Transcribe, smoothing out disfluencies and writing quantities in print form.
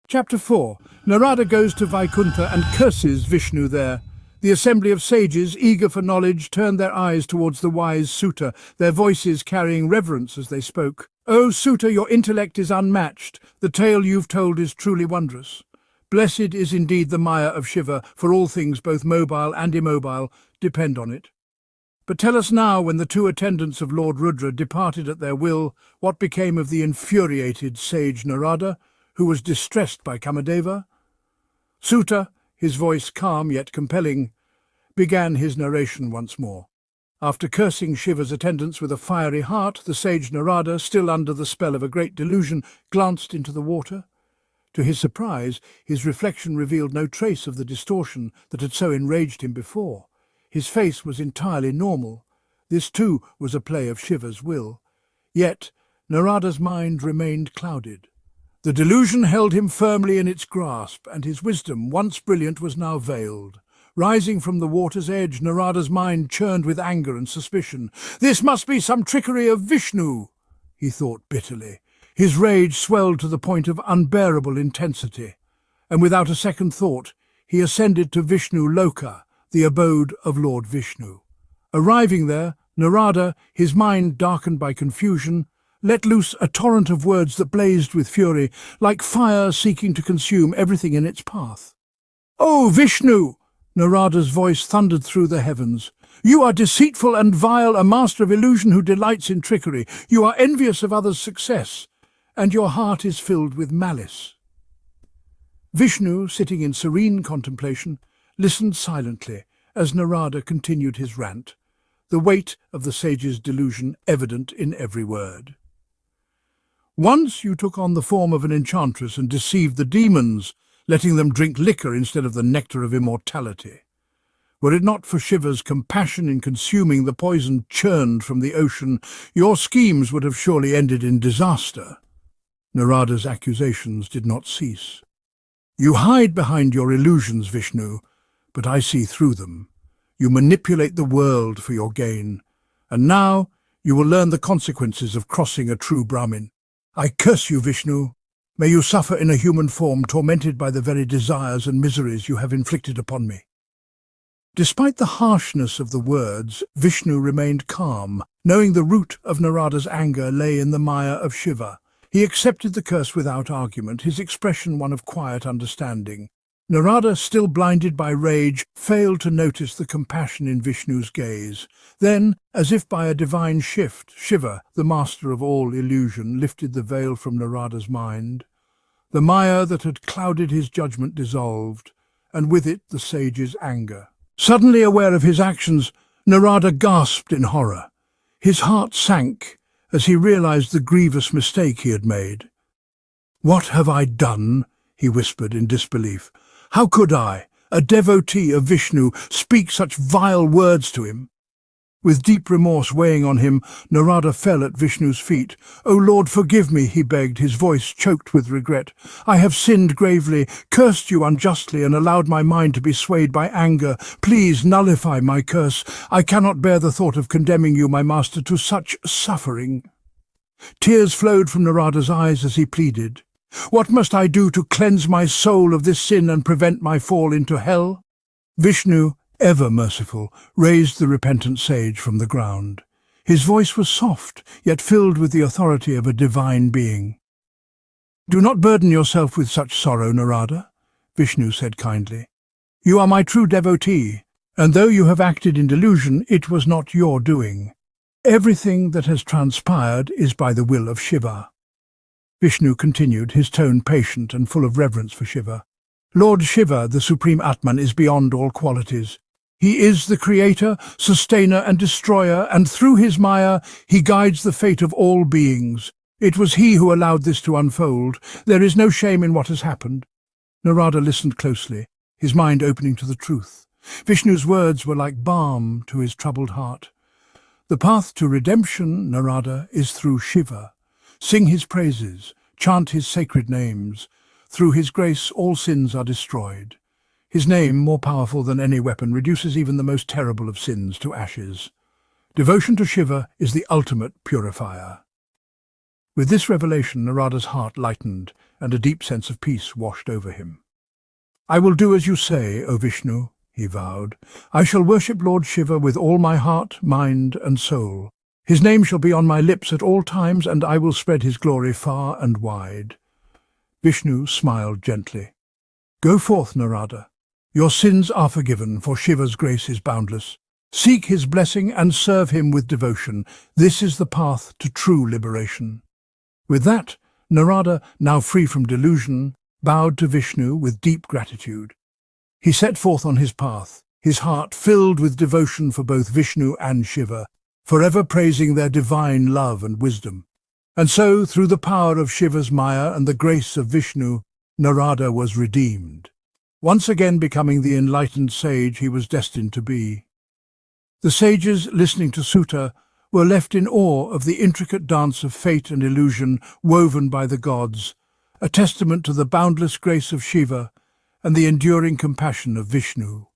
Chapter 4. Narada goes to Vaikuṇṭha and curses Vishnu there. The assembly of sages, eager for knowledge, turned their eyes towards the wise Suta, their voices carrying reverence as they spoke. "O Suta, your intellect is unmatched. The tale you've told is truly wondrous. Blessed is indeed the Maya of Shiva, for all things, both mobile and immobile, depend on it. But tell us now, when the two attendants of Lord Rudra departed at their will, what became of the infuriated sage Narada, who was distressed by Kamadeva?" Suta, his voice calm yet compelling, began his narration once more. After cursing Shiva's attendants with a fiery heart, the sage Narada, still under the spell of a great delusion, glanced into the water. To his surprise, his reflection revealed no trace of the distortion that had so enraged him before. His face was entirely normal. This too was a play of Shiva's will. Yet Narada's mind remained clouded. The delusion held him firmly in its grasp, and his wisdom, once brilliant, was now veiled. Rising from the water's edge, Narada's mind churned with anger and suspicion. "This must be some trickery of Vishnu," he thought bitterly. His rage swelled to the point of unbearable intensity, and without a second thought, he ascended to Vishnu Loka, the abode of Lord Vishnu. Arriving there, Narada, his mind darkened by confusion, let loose a torrent of words that blazed with fury, like fire seeking to consume everything in its path. "O Vishnu!" Narada's voice thundered through the heavens. "You are deceitful and vile, a master of illusion who delights in trickery. You are envious of others' success, and your heart is filled with malice." Vishnu, sitting in serene contemplation, listened silently as Narada continued his rant, the weight of the sage's delusion evident in every word. "Once you took on the form of an enchantress and deceived the demons, letting them drink liquor instead of the nectar of immortality. Were it not for Shiva's compassion in consuming the poison churned from the ocean, your schemes would have surely ended in disaster." Narada's accusations did not cease. "You hide behind your illusions, Vishnu, but I see through them. You manipulate the world for your gain, and now you will learn the consequences of crossing a true Brahmin. I curse you, Vishnu. May you suffer in a human form, tormented by the very desires and miseries you have inflicted upon me." Despite the harshness of the words, Vishnu remained calm, knowing the root of Narada's anger lay in the Maya of Shiva. He accepted the curse without argument, his expression one of quiet understanding. Narada, still blinded by rage, failed to notice the compassion in Vishnu's gaze. Then, as if by a divine shift, Shiva, the master of all illusion, lifted the veil from Narada's mind. The Maya that had clouded his judgment dissolved, and with it the sage's anger. Suddenly aware of his actions, Narada gasped in horror. His heart sank as he realized the grievous mistake he had made. "What have I done?" he whispered in disbelief. "How could I, a devotee of Vishnu, speak such vile words to him?" With deep remorse weighing on him, Narada fell at Vishnu's feet. "O Lord, forgive me," he begged, his voice choked with regret. "I have sinned gravely, cursed you unjustly, and allowed my mind to be swayed by anger. Please nullify my curse. I cannot bear the thought of condemning you, my master, to such suffering." Tears flowed from Narada's eyes as he pleaded. "What must I do to cleanse my soul of this sin and prevent my fall into hell?" Vishnu, ever merciful, raised the repentant sage from the ground. His voice was soft, yet filled with the authority of a divine being. "Do not burden yourself with such sorrow, Narada," Vishnu said kindly. "You are my true devotee, and though you have acted in delusion, it was not your doing. Everything that has transpired is by the will of Shiva." Vishnu continued, his tone patient and full of reverence for Shiva. "Lord Shiva, the supreme Atman, is beyond all qualities. He is the creator, sustainer and destroyer, and through his Maya he guides the fate of all beings. It was he who allowed this to unfold. There is no shame in what has happened." Narada listened closely, his mind opening to the truth. Vishnu's words were like balm to his troubled heart. "The path to redemption, Narada, is through Shiva. Sing his praises, chant his sacred names. Through his grace all sins are destroyed. His name, more powerful than any weapon, reduces even the most terrible of sins to ashes. Devotion to Shiva is the ultimate purifier." With this revelation, Narada's heart lightened, and a deep sense of peace washed over him. "I will do as you say, O Vishnu," he vowed. "I shall worship Lord Shiva with all my heart, mind, and soul. His name shall be on my lips at all times, and I will spread his glory far and wide." Vishnu smiled gently. "Go forth, Narada. Your sins are forgiven, for Shiva's grace is boundless. Seek his blessing and serve him with devotion. This is the path to true liberation." With that, Narada, now free from delusion, bowed to Vishnu with deep gratitude. He set forth on his path, his heart filled with devotion for both Vishnu and Shiva, forever praising their divine love and wisdom. And so, through the power of Shiva's Maya and the grace of Vishnu, Narada was redeemed, once again becoming the enlightened sage he was destined to be. The sages, listening to Sutta, were left in awe of the intricate dance of fate and illusion woven by the gods, a testament to the boundless grace of Shiva and the enduring compassion of Vishnu.